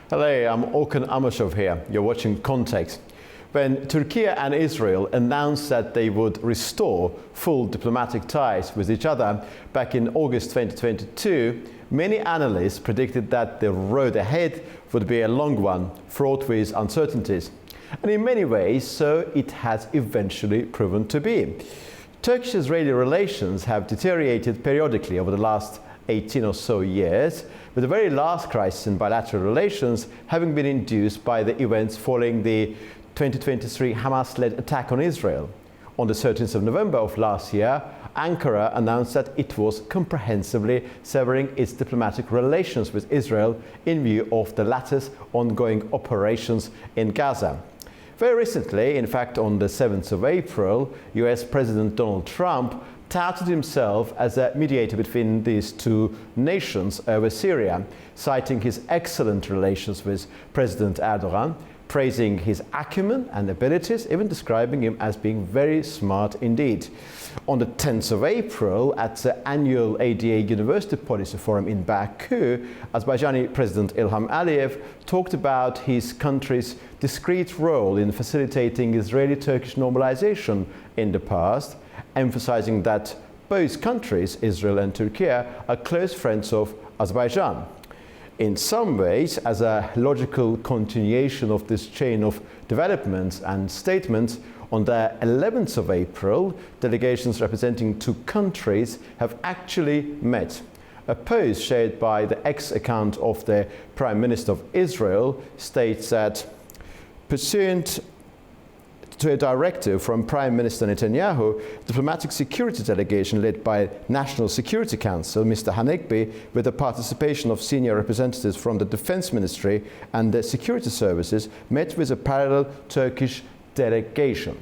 Hello, I'm Orkhan Amashov here. You're watching Context. When Turkey and Israel announced that they would restore full diplomatic ties with each other back in August 2022, many analysts predicted that the road ahead would be a long one, fraught with uncertainties. And in many ways, so it has eventually proven to be. Turkish-Israeli relations have deteriorated periodically over the last 18 or so years, with the very last crisis in bilateral relations having been induced by the events following the 2023 Hamas-led attack on Israel. On the 13th of November of last year, Ankara announced that it was comprehensively severing its diplomatic relations with Israel in view of the latter's ongoing operations in Gaza. Very recently, in fact on the 7th of April, US President Donald Trump touted himself as a mediator between these two nations over Syria, citing his excellent relations with President Erdogan, praising his acumen and abilities, even describing him as being very smart indeed. On the 10th of April, at the annual ADA University Policy Forum in Baku, Azerbaijani President Ilham Aliyev talked about his country's discrete role in facilitating Israeli-Turkish normalization in the past, emphasizing that both countries, Israel and Turkey, are close friends of Azerbaijan. In some ways, as a logical continuation of this chain of developments and statements, on the 11th of April, delegations representing two countries have actually met. A post shared by the X account of the Prime Minister of Israel states that, pursuant to a directive from Prime Minister Netanyahu, diplomatic security delegation led by National Security Council, Mr. Hanegbi, with the participation of senior representatives from the Defense Ministry and the security services, met with a parallel Turkish delegation.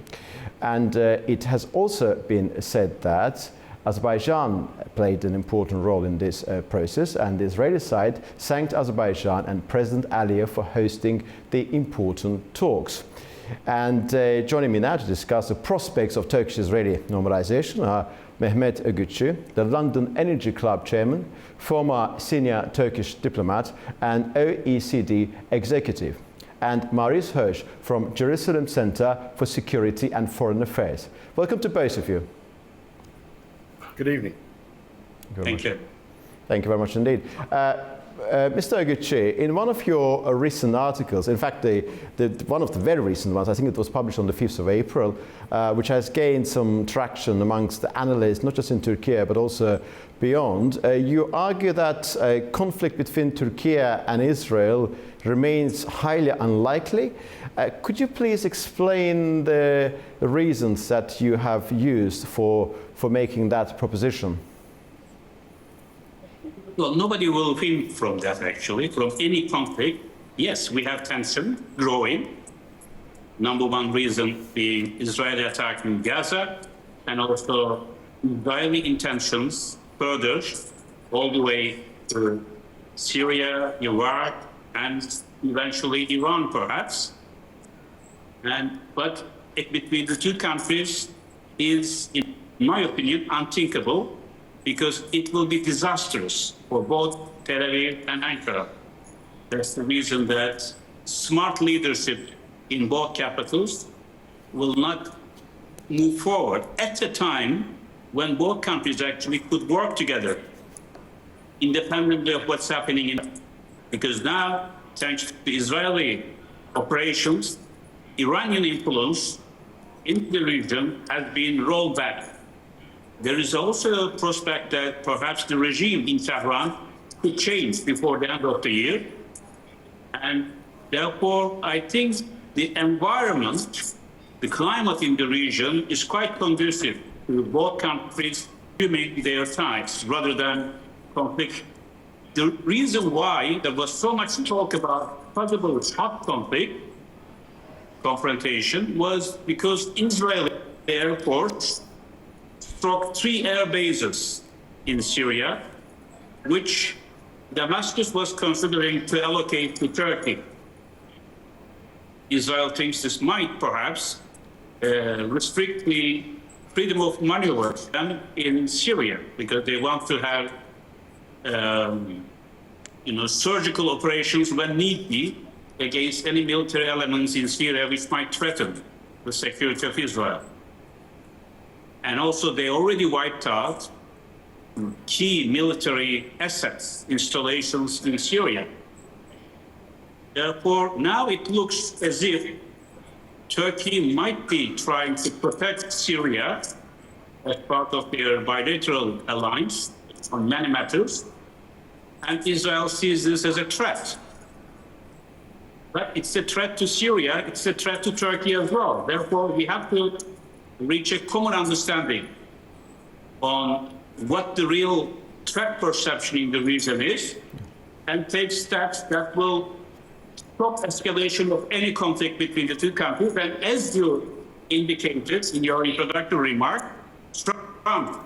And it has also been said that Azerbaijan played an important role in this process, and the Israeli side thanked Azerbaijan and President Aliyev for hosting the important talks. And joining me now to discuss the prospects of Turkish-Israeli normalization are Mehmet Öğütçü, the London Energy Club chairman, former senior Turkish diplomat and OECD executive, and Maurice Hirsch from Jerusalem Center for Security and Foreign Affairs. Welcome to both of you. Good evening. Thank you. Thank you very much indeed. Mr. Öğütçü, in one of your recent articles, in fact, one of the very recent ones, I think it was published on the 5th of April, which has gained some traction amongst the analysts, not just in Turkey, but also beyond, you argue that a conflict between Turkey and Israel remains highly unlikely. Could you please explain the reasons that you have used for making that proposition? Well, nobody will win from that, actually, from any conflict. Yes, we have tension growing. Number one reason being Israeli attack in Gaza, and also Israeli intentions further all the way to Syria, Iraq, and eventually Iran, perhaps. But between the two countries is, in my opinion, unthinkable, because it will be disastrous for both Tel Aviv and Ankara. That's the reason that smart leadership in both capitals will not move forward at a time when both countries actually could work together, independently of what's happening in. Because now, thanks to Israeli operations, Iranian influence in the region has been rolled back. There is also a prospect that perhaps the regime in Tehran could change before the end of the year. And therefore, I think the environment, the climate in the region is quite conducive to both countries resuming their ties rather than conflict. The reason why there was so much talk about possible hot conflict, confrontation, was because Israeli airports struck 3 air bases in Syria, which Damascus was considering to allocate to Turkey. Israel thinks this might perhaps restrict the freedom of maneuver in Syria, because they want to have surgical operations when need be against any military elements in Syria which might threaten the security of Israel. And also they already wiped out key military assets, installations in Syria. Therefore, now it looks as if Turkey might be trying to protect Syria as part of their bilateral alliance on many matters, and Israel sees this as a threat. But it's a threat to Syria, it's a threat to Turkey as well. Therefore, we have to reach a common understanding on what the real threat perception in the region is, and take steps that will stop escalation of any conflict between the two countries. And as you indicated in your introductory remark, Trump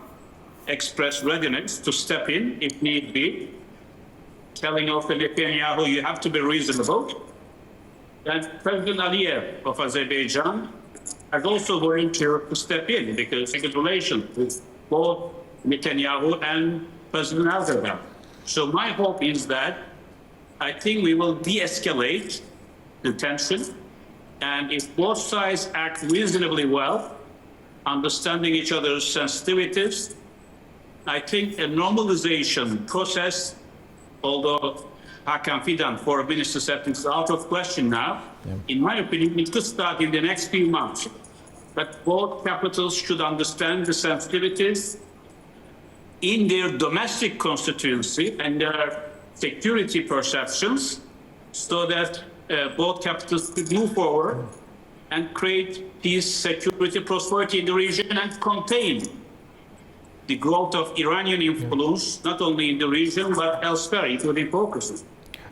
expressed readiness to step in if need be, telling also Netanyahu, you have to be reasonable. And President Aliyev of Azerbaijan has also volunteered to step in because of the relations with both Netanyahu and President Erdogan. So my hope is that I think we will de-escalate the tension, and if both sides act reasonably well, understanding each other's sensitivities, I think a normalization process, although Hakan Fidan, Foreign Minister, said it's out of question now, in my opinion, it could start in the next few months. But both capitals should understand the sensitivities in their domestic constituency and their security perceptions, so that both capitals could move forward and create peace, security, prosperity in the region and contain the growth of Iranian influence, not only in the region, but elsewhere, including Caucasus.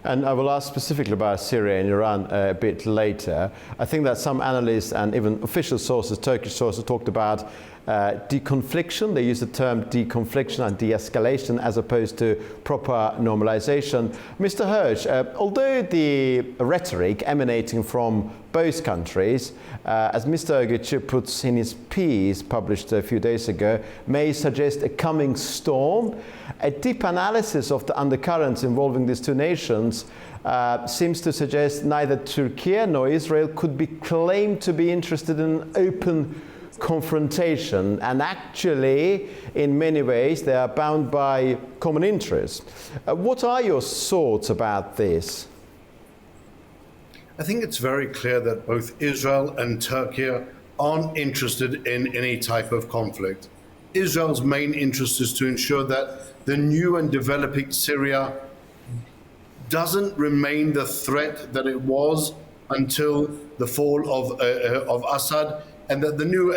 And I will ask specifically about Syria and Iran a bit later. I think that some analysts and even official sources, Turkish sources, talked about deconfliction. They use the term deconfliction and de-escalation as opposed to proper normalization. Mr. Hirsch, although the rhetoric emanating from both countries, as Mr. Öğütçü puts in his piece published a few days ago, may suggest a coming storm, a deep analysis of the undercurrents involving these two nations seems to suggest neither Turkey nor Israel could be claimed to be interested in an open confrontation, and actually in many ways they are bound by common interests. What are your thoughts about this? I think it's very clear that both Israel and Turkey aren't interested in any type of conflict. Israel's main interest is to ensure that the new and developing Syria doesn't remain the threat that it was until the fall of Assad, and that the new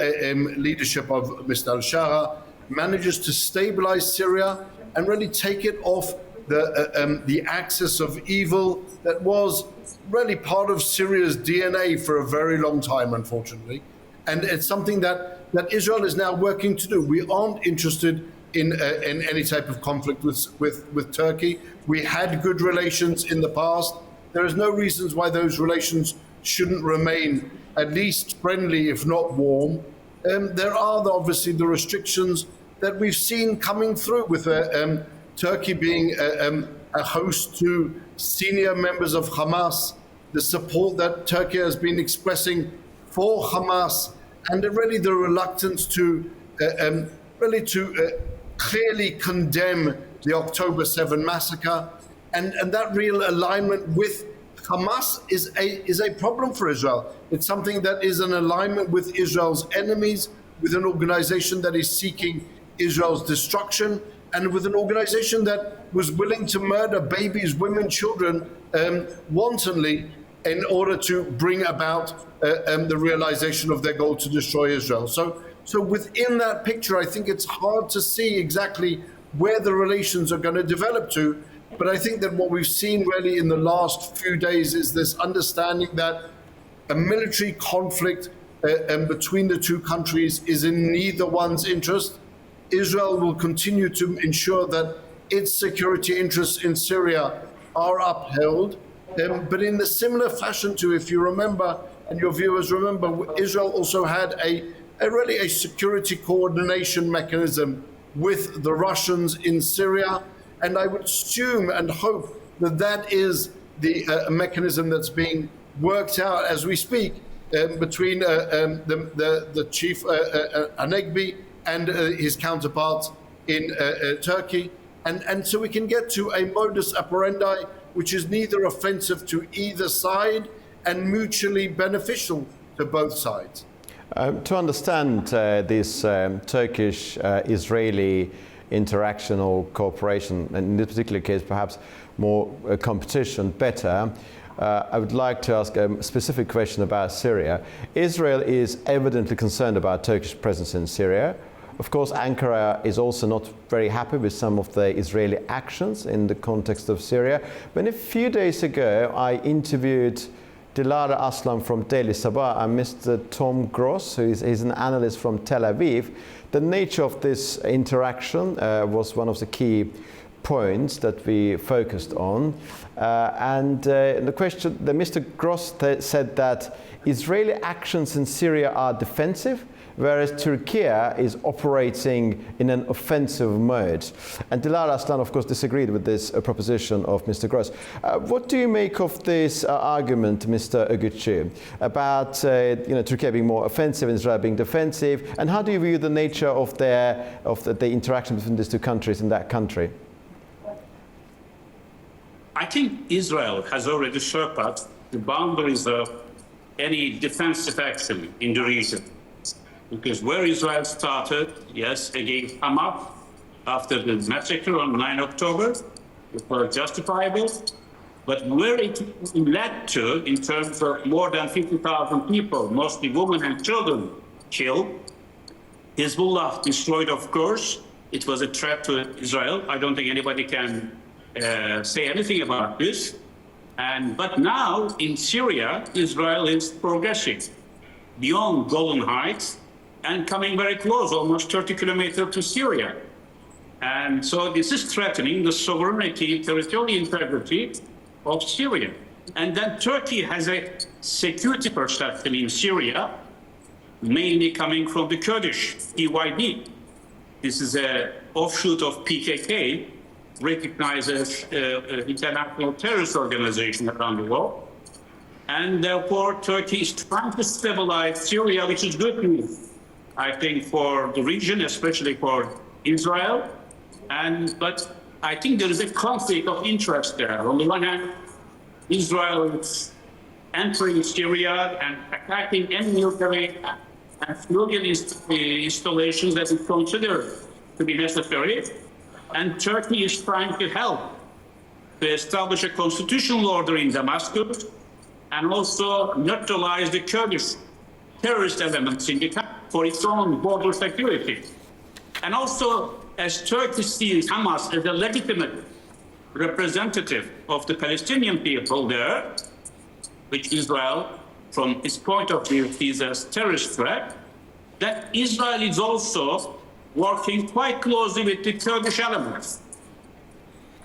leadership of Mr. al-Shara manages to stabilize Syria and really take it off the axis of evil that was really part of Syria's DNA for a very long time, unfortunately. And it's something that Israel is now working to do. We aren't interested in any type of conflict with Turkey. We had good relations in the past. There is no reasons why those relations shouldn't remain at least friendly, if not warm. There are obviously the restrictions that we've seen coming through with Turkey being a host to senior members of Hamas, the support that Turkey has been expressing for Hamas, and really the reluctance to clearly condemn the October 7 massacre, and that real alignment with Hamas is a problem for Israel. It's something that is an alignment with Israel's enemies, with an organization that is seeking Israel's destruction, and with an organization that was willing to murder babies, women, children wantonly in order to bring about the realization of their goal to destroy Israel. So within that picture, I think it's hard to see exactly where the relations are going to develop to. But I think that what we've seen really in the last few days is this understanding that a military conflict between the two countries is in neither one's interest. Israel will continue to ensure that its security interests in Syria are upheld. But in a similar fashion too, if you remember, and your viewers remember, Israel also had a security coordination mechanism with the Russians in Syria. And I would assume and hope that is the mechanism that's being worked out as we speak between the chief Anegbi and his counterpart in Turkey. And so we can get to a modus operandi which is neither offensive to either side and mutually beneficial to both sides. To understand this Turkish-Israeli interaction or cooperation, and in this particular case perhaps more competition better, I would like to ask a specific question about Syria. Israel is evidently concerned about Turkish presence in Syria. Of course, Ankara is also not very happy with some of the Israeli actions in the context of Syria. When a few days ago I interviewed Dilara Aslan from Daily Sabah and Mr. Tom Gross, who is an analyst from Tel Aviv, the nature of this interaction was one of the key points that we focused on. The question, Mr. Gross said that Israeli actions in Syria are defensive, whereas Turkey is operating in an offensive mode. And Dilara Aslan, of course, disagreed with this proposition of Mr. Gross. What do you make of this argument, Mr. Öğütçü, about Turkey being more offensive and Israel being defensive? And how do you view the nature of the interaction between these two countries in that country? I think Israel has already surpassed the boundaries of any defensive action in the region. Because where Israel started, yes, against Hamas after the massacre on 9 October, it was justifiable. But where it led to, in terms of more than 50,000 people, mostly women and children killed, Hezbollah destroyed, of course. It was a threat to Israel. I don't think anybody can say anything about this. But now in Syria, Israel is progressing beyond Golan Heights and coming very close, almost 30 kilometers to Syria. And so this is threatening the sovereignty, territorial integrity of Syria. And then Turkey has a security perception in Syria, mainly coming from the Kurdish PYD. This is an offshoot of PKK, recognized as international terrorist organization around the world. And therefore, Turkey is trying to stabilize Syria, which is good news, I think, for the region, especially for Israel. But I think there is a conflict of interest there. On the one hand, Israel is entering Syria and attacking any military and civilian installations that it considers to be necessary. And Turkey is trying to help to establish a constitutional order in Damascus and also neutralize the Kurdish terrorist elements in the country for its own border security. And also, as Turkey sees Hamas as a legitimate representative of the Palestinian people there, which Israel, from its point of view, sees as terrorist threat, that Israel is also working quite closely with the Kurdish elements.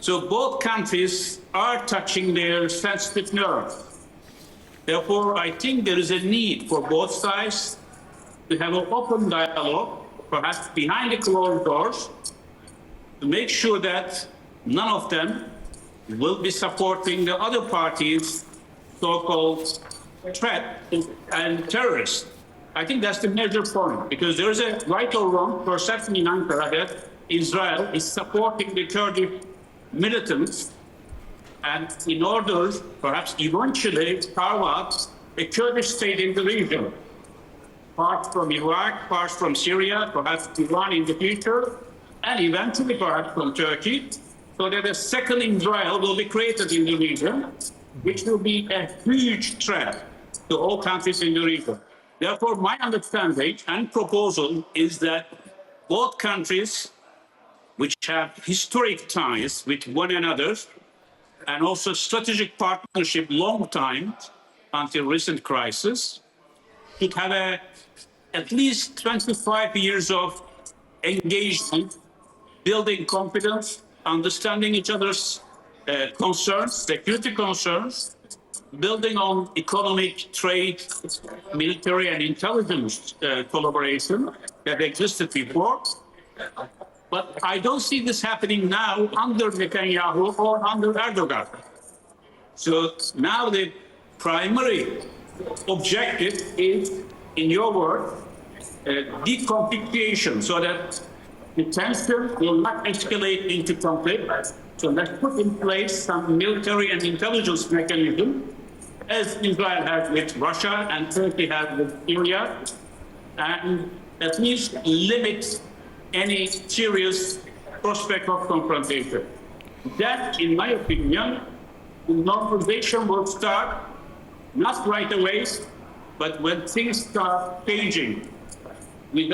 So both countries are touching their sensitive nerves. Therefore, I think there is a need for both sides to have an open dialogue, perhaps behind the closed doors, to make sure that none of them will be supporting the other party's so-called threat and terrorists. I think that's the major point, because there is a right or wrong perception in Ankara that Israel is supporting the Kurdish militants, and in order, perhaps eventually, carve out a Kurdish state in the region, parts from Iraq, parts from Syria, perhaps Iran in the future, and eventually perhaps from Turkey, so that a second Israel will be created in the region, which will be a huge threat to all countries in the region. Therefore, my understanding and proposal is that both countries, which have historic ties with one another, and also strategic partnership long time until recent crisis, should have at least 25 years of engagement, building confidence, understanding each other's concerns, security concerns, building on economic, trade, military and intelligence collaboration that existed before. But I don't see this happening now under Netanyahu or under Erdogan. So now the primary objective is, in your word, deconflictuation, so that the tension will not escalate into conflict. So let's put in place some military and intelligence mechanism, as Israel has with Russia and Turkey has with Syria, and at least limit any serious prospect of confrontation. That, in my opinion, normalization will start not right away, but when things start changing with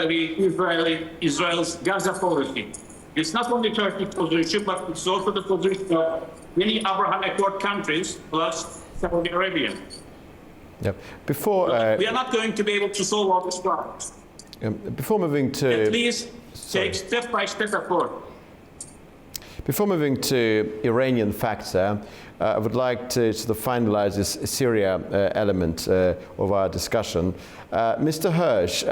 Israel's Gaza policy. It's not only Turkey's position, but it's also the position of many Abraham Accord countries, plus Saudi Arabia. Yep. Before we are not going to be able to solve all these problems. Before moving to... Please take step-by-step approach. Before moving to Iranian factor, I would like to sort of finalize this Syria element of our discussion. Mr. Hirsch,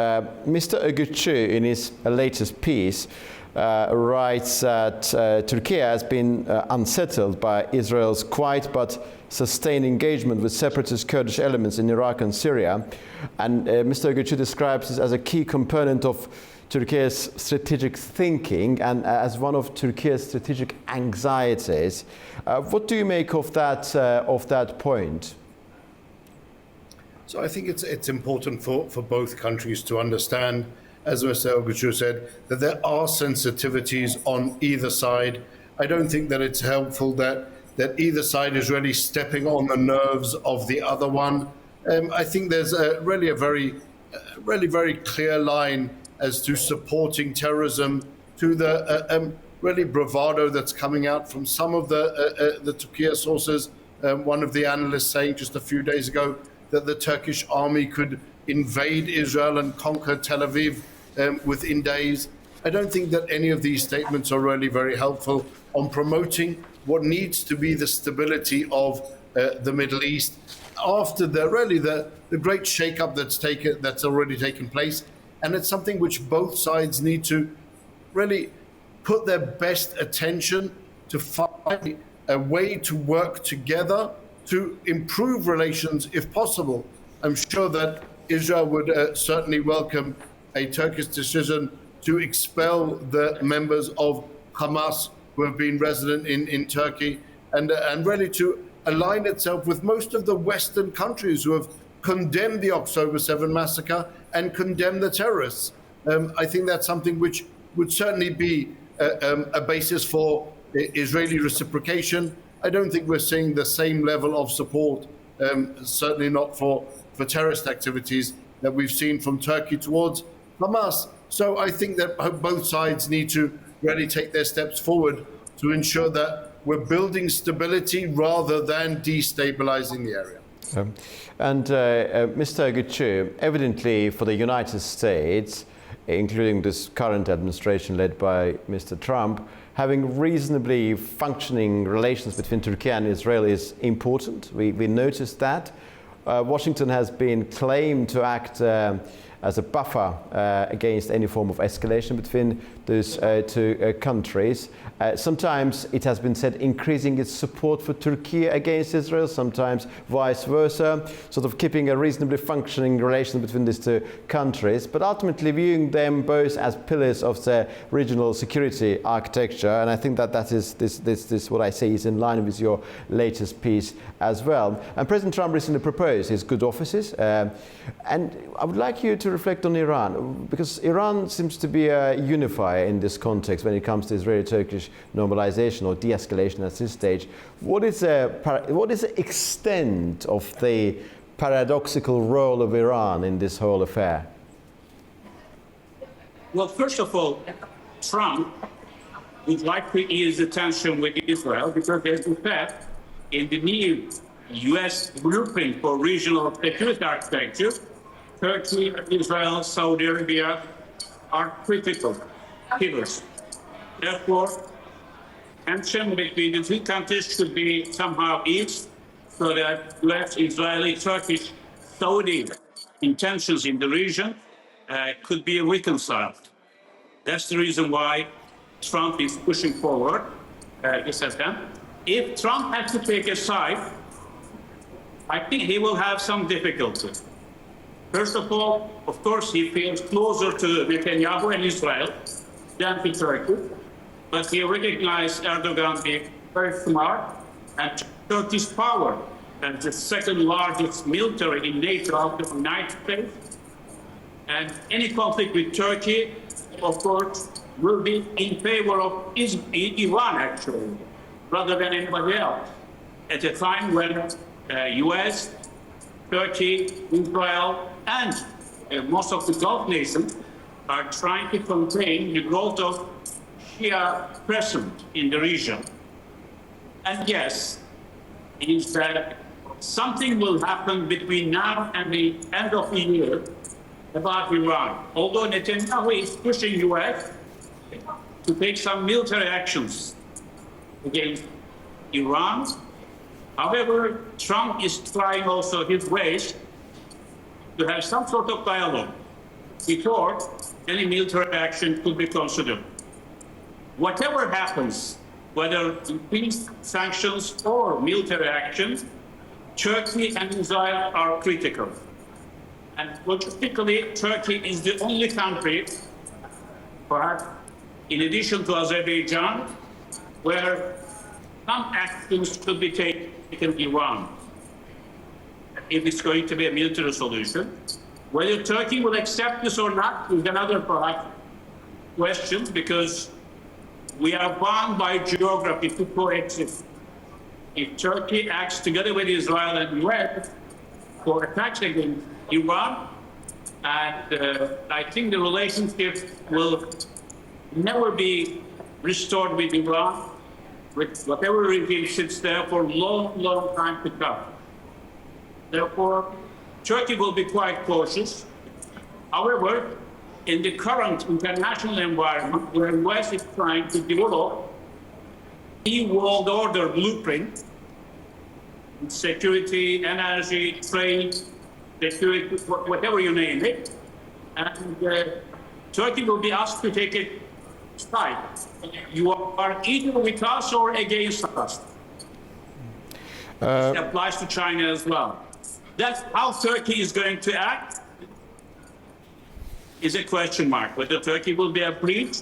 Mr. Öğütçü, in his latest piece, writes that Turkey has been unsettled by Israel's quiet but sustained engagement with separatist Kurdish elements in Iraq and Syria. And Mr. Öğütçü describes this as a key component of Turkey's strategic thinking and as one of Turkey's strategic anxieties. What do you make of that point? So I think it's important for both countries to understand, as Mr. Öğütçü said, that there are sensitivities on either side. I don't think that it's helpful that either side is really stepping on the nerves of the other one. I think there's really a very clear line as to supporting terrorism, to the really bravado that's coming out from some of the Turkiye sources. One of the analysts saying just a few days ago that the Turkish army could invade Israel and conquer Tel Aviv within days. I don't think that any of these statements are really very helpful on promoting what needs to be the stability of the Middle East after the great shakeup that's already taken place. And it's something which both sides need to really put their best attention to find a way to work together to improve relations if possible. I'm sure that Israel would certainly welcome a Turkish decision to expel the members of Hamas who have been resident in Turkey and really to align itself with most of the Western countries who have condemned the October 7 massacre and condemn the terrorists. I think that's something which would certainly be a basis for Israeli reciprocation. I don't think we're seeing the same level of support, certainly not for terrorist activities that we've seen from Turkey towards Hamas. So I think that both sides need to really take their steps forward to ensure that we're building stability rather than destabilizing the area. Mr. Öğütçü, evidently for the United States, including this current administration led by Mr. Trump, having reasonably functioning relations between Turkey and Israel is important. We noticed that. Washington has been claimed to act as a buffer against any form of escalation between those two countries. Sometimes it has been said increasing its support for Turkey against Israel, sometimes vice versa, sort of keeping a reasonably functioning relation between these two countries, but ultimately viewing them both as pillars of the regional security architecture. And I think that this what I say is in line with your latest piece as well. And President Trump recently proposed his good offices, and I would like you to reflect on Iran, because Iran seems to be a unifier in this context when it comes to Israeli-Turkish normalization or de-escalation at this stage. What is the extent of the paradoxical role of Iran in this whole affair? Well, first of all, Trump would like to ease the tension with Israel because, as in fact, in the new U.S. blueprint for regional security architecture, Turkey, Israel, Saudi Arabia are critical pillars. Therefore, tension between the two countries should be somehow eased so that US, Israeli, Turkish, Saudi intentions in the region could be reconciled. That's the reason why Trump is pushing forward this attempt. If Trump has to take a side, I think he will have some difficulty. First of all, of course, he feels closer to Netanyahu and Israel than to Turkey, but he recognized Erdogan being very smart and Turkish power as the second largest military in NATO after the United States. And any conflict with Turkey, of course, will be in favor of Iran, actually, rather than anybody else. At a time when US, Turkey, Israel, and most of the Gulf nations are trying to contain the growth of Shia presence in the region. And yes, is that something will happen between now and the end of the year about Iran. Although Netanyahu is pushing US to take some military actions against Iran, however, Trump is trying also his ways to have some sort of dialogue before any military action could be considered. Whatever happens, whether increased sanctions or military actions, Turkey and Israel are critical. And logistically, Turkey is the only country, perhaps in addition to Azerbaijan, where some actions could be taken in Iran if it's going to be a military solution. Whether Turkey will accept this or not is another perhaps question, because we are bound by geography to coexist. If Turkey acts together with Israel and US for attacks against Iran, and I think the relationship will never be restored with Iran, with whatever regime sits there for a long, long time to come. Therefore, Turkey will be quite cautious. However, in the current international environment where the West is trying to develop a world order blueprint, security, energy, trade, security, whatever you name it, and Turkey will be asked to take a side. You are either with us or against us. This applies to China as well. That's how Turkey is going to act is a question mark. Whether Turkey will be a breach,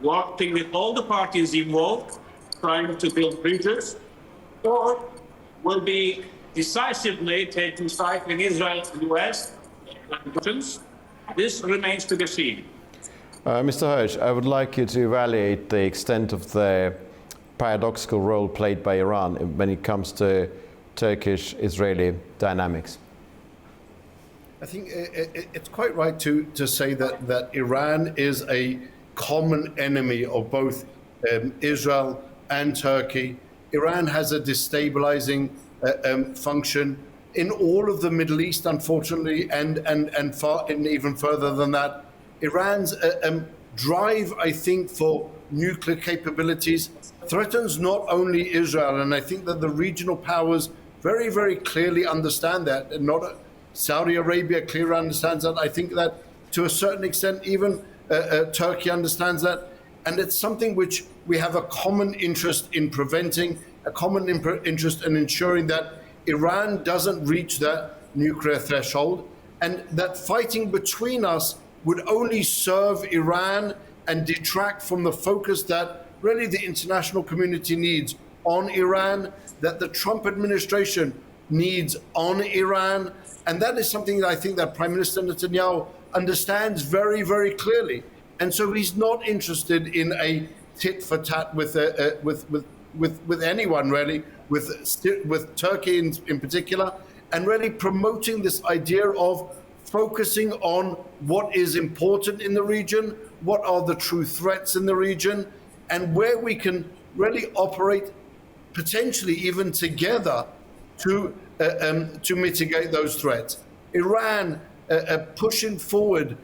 working with all the parties involved, trying to build bridges, or will be decisively taking side with Israel and the US. This remains to be seen. Mr. Hirsch, I would like you to evaluate the extent of the paradoxical role played by Iran when it comes to Turkish-Israeli dynamics. I think it's quite right to say that Iran is a common enemy of both Israel and Turkey. Iran has a destabilizing function in all of the Middle East, unfortunately, and far and even further than that. Iran's drive, I think, for nuclear capabilities threatens not only Israel, and I think that the regional powers very, very clearly understand that, and not Saudi Arabia clearly understands that. I think that to a certain extent, even Turkey understands that, and it's something which we have a common interest in preventing, a common interest in ensuring that Iran doesn't reach that nuclear threshold, and that fighting between us would only serve Iran and detract from the focus that really the international community needs on Iran, that the Trump administration needs on Iran. And that is something that I think that Prime Minister Netanyahu understands very, very clearly. And so he's not interested in a tit for tat with anyone, really, with Turkey in particular, and really promoting this idea of focusing on what is important in the region, what are the true threats in the region, and where we can really operate potentially even together to mitigate those threats. Iran pushing forward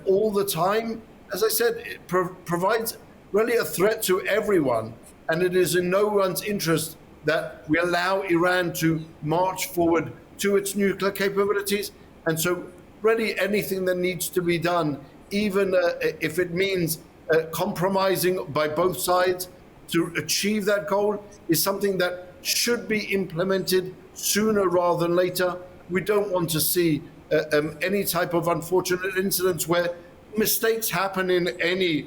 all the time, as I said, it provides really a threat to everyone, and it is in no one's interest that we allow Iran to march forward to its nuclear capabilities. And so really anything that needs to be done, even if it means compromising by both sides to achieve that goal is something that should be implemented sooner rather than later. We don't want to see any type of unfortunate incidents where mistakes happen in any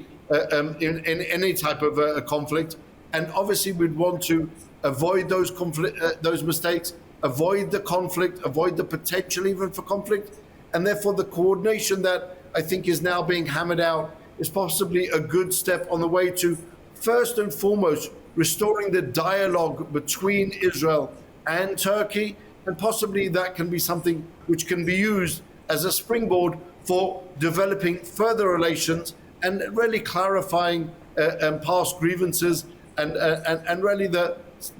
type of conflict, and obviously we'd want to avoid those mistakes, avoid the conflict, avoid the potential even for conflict, and therefore the coordination that I think is now being hammered out is possibly a good step on the way to, first and foremost, restoring the dialogue between Israel and Turkey, and possibly that can be something which can be used as a springboard for developing further relations and really clarifying past grievances and really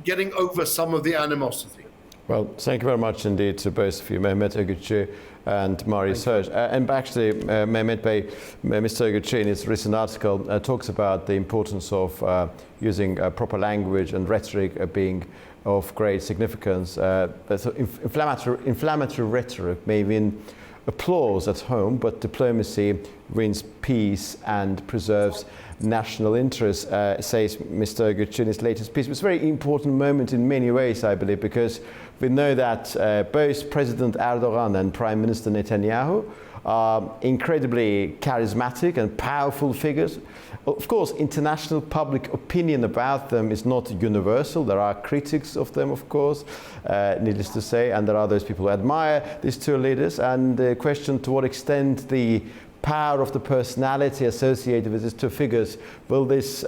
getting over some of the animosity. Well, thank you very much indeed to both of you, Mehmet Öğütçü and Maurice Hirsch. And actually, Mehmet Bey, Mr. Öğütçü in his recent article talks about the importance of using proper language and rhetoric being of great significance. So inflammatory rhetoric may win applause at home, but diplomacy wins peace and preserves national interests, says Mr. Öğütçü in his latest piece. It's a very important moment in many ways, I believe, because we know that both President Erdogan and Prime Minister Netanyahu are incredibly charismatic and powerful figures. Of course, international public opinion about them is not universal. There are critics of them, of course, needless to say, and there are those people who admire these two leaders. And the question to what extent the power of the personality associated with these two figures, will this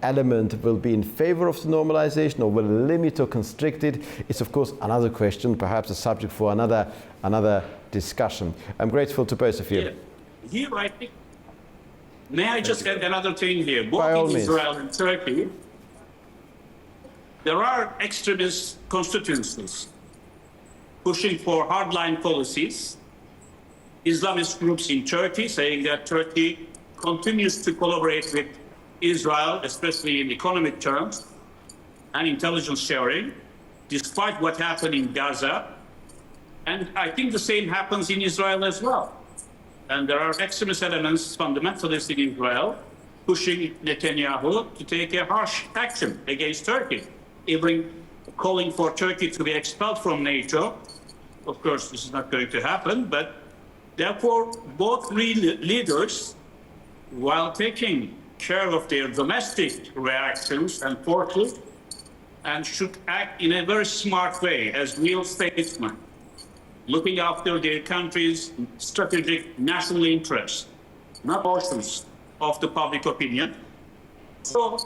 element will be in favor of the normalization or will limit or constrict it? It's of course another question, perhaps a subject for another discussion. I'm grateful to both of you. Yeah. Here I think, may I just add another thing here? By all Both in means. Israel and Turkey, there are extremist constituencies pushing for hardline policies. Islamist groups in Turkey saying that Turkey continues to collaborate with Israel, especially in economic terms and intelligence sharing, despite what happened in Gaza. And I think the same happens in Israel as well. And there are extremist elements, fundamentalists in Israel, pushing Netanyahu to take a harsh action against Turkey, even calling for Turkey to be expelled from NATO. Of course, this is not going to happen, but therefore, both leaders, while taking care of their domestic reactions and forces, and should act in a very smart way as real statesmen, looking after their country's strategic national interests, not portions of the public opinion. So,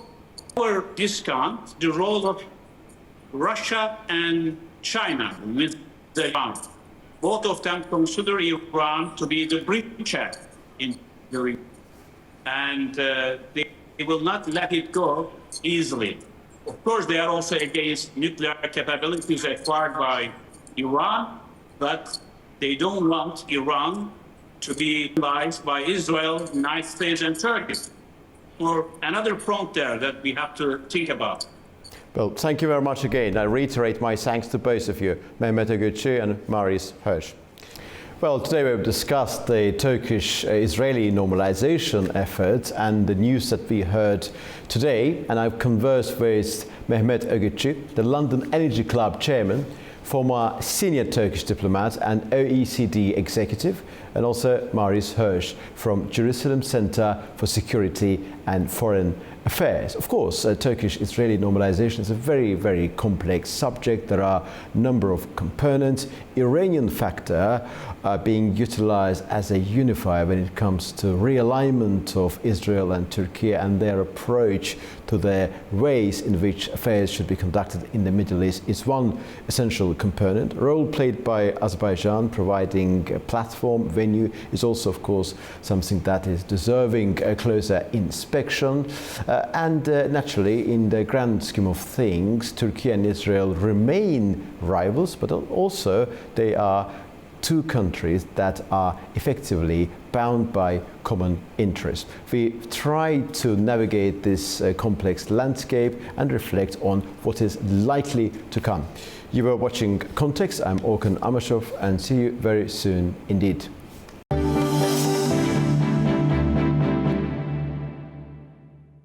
our discount the role of Russia and China with Iran. Both of them consider Iran to be the bridgehead in the region, and they will not let it go easily. Of course, they are also against nuclear capabilities acquired by Iran, but they don't want Iran to be utilized by Israel, United States, and Turkey. Or another front there that we have to think about. Well, thank you very much again. I reiterate my thanks to both of you, Mehmet Öğütçü and Maurice Hirsch. Well, today we've discussed the Turkish-Israeli normalization efforts and the news that we heard today, and I've conversed with Mehmet Öğütçü, the London Energy Club chairman, former senior Turkish diplomat and OECD executive, and also Maurice Hirsch from Jerusalem Center for Security and Foreign Affairs. Of course, Turkish-Israeli normalization is a very, very complex subject. There are a number of components. Iranian factor being utilized as a unifier when it comes to realignment of Israel and Turkey and their approach to the ways in which affairs should be conducted in the Middle East is one essential component. Role played by Azerbaijan, providing a platform, venue, is also, of course, something that is deserving a closer inspection. And naturally, in the grand scheme of things, Turkey and Israel remain rivals, but also they are two countries that are effectively bound by common interests. We try to navigate this complex landscape and reflect on what is likely to come. You were watching Context. I'm Orkhan Amashov, and see you very soon indeed.